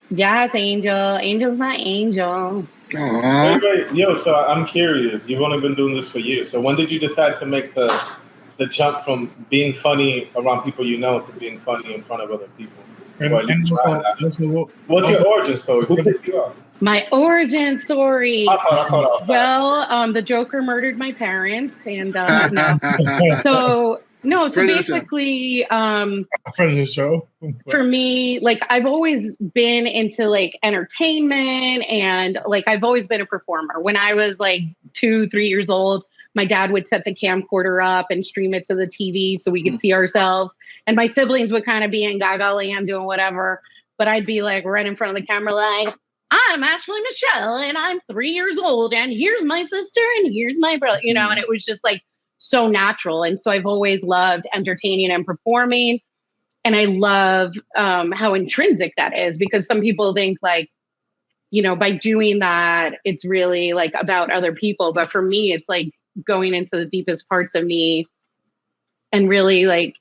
Yes, Angel. Angel's my angel. Wait, Aw. wait, yo. So I'm curious. You've only been doing this for years. So when did you decide to make the jump from being funny around people you know to being funny in front of other people, or at And least trying also, that? also, What's your also, origin story? Who pissed you off? My origin I story. thought I caught off fast. Well, the Joker murdered my parents, and no. So no. So Friend of the show. basically, a friend of the show. for me, like I've always been into like entertainment, and like I've always been a performer. When I was like 2, 3 years old, my dad would set the camcorder up and stream it to the TV so we could see ourselves. And my siblings would kind of be in Gaga land doing whatever, but I'd be like right in front of the camera, like, I'm Ashley Michelle, and I'm 3 years old, and here's my sister, and here's my brother, and it was just like so natural. And so I've always loved entertaining and performing. And I love how intrinsic that is, because some people think like, by doing that, it's really like about other people. But for me, it's like going into the deepest parts of me and really like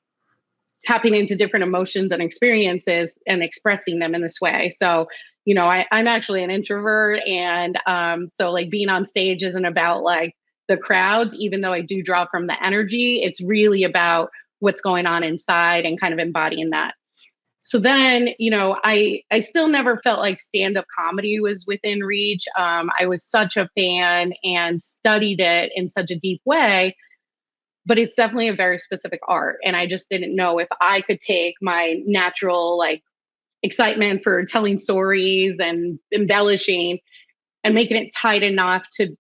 tapping into different emotions and experiences and expressing them in this way. So, I'm actually an introvert. And so like being on stage isn't about like the crowds, even though I do draw from the energy. It's really about what's going on inside and kind of embodying that. So then, I still never felt like stand-up comedy was within reach. I was such a fan and studied it in such a deep way, but it's definitely a very specific art. And I just didn't know if I could take my natural like excitement for telling stories and embellishing and making it tight enough to,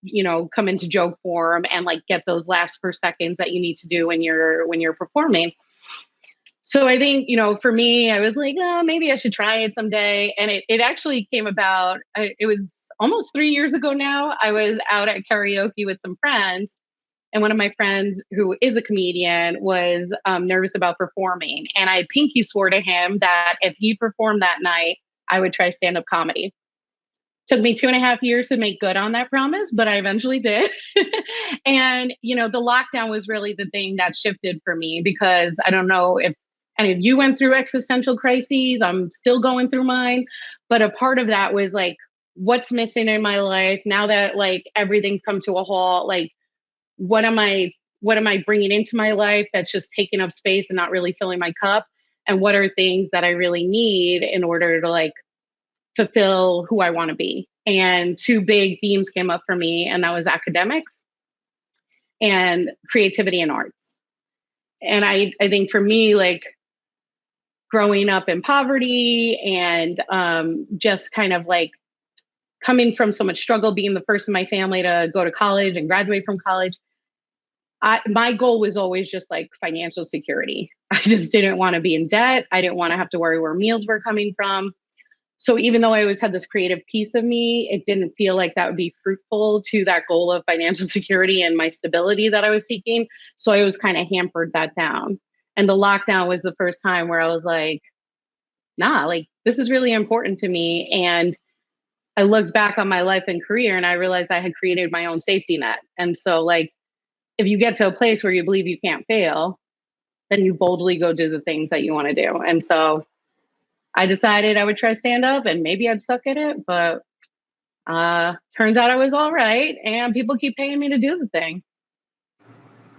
come into joke form and like get those laughs per seconds that you need to do when you're performing. So I think, for me, I was like, oh, maybe I should try it someday. And it actually came about, it was almost 3 years ago now. I was out at karaoke with some friends. And one of my friends, who is a comedian, was nervous about performing. And I pinky swore to him that if he performed that night, I would try stand up comedy. Took me 2.5 years to make good on that promise, but I eventually did. And, the lockdown was really the thing that shifted for me, because I don't know if any of you went through existential crises. I'm still going through mine. But a part of that was like, what's missing in my life now that like everything's come to a halt? Like, what am I bringing into my life that's just taking up space and not really filling my cup? And what are things that I really need in order to like fulfill who I want to be? And two big themes came up for me, and that was academics and creativity and arts. And I think for me, like growing up in poverty and just kind of like coming from so much struggle, being the first in my family to go to college and graduate from college, my goal was always just like financial security. I just didn't want to be in debt. I didn't want to have to worry where meals were coming from. So even though I always had this creative piece of me, it didn't feel like that would be fruitful to that goal of financial security and my stability that I was seeking. So I was kind of hampered that down. And the lockdown was the first time where I was like, nah, like this is really important to me. And I looked back on my life and career and I realized I had created my own safety net. And so like, if you get to a place where you believe you can't fail, then you boldly go do the things that you want to do. And so I decided I would try stand up, and maybe I'd suck at it, but turns out I was all right, and people keep paying me to do the thing.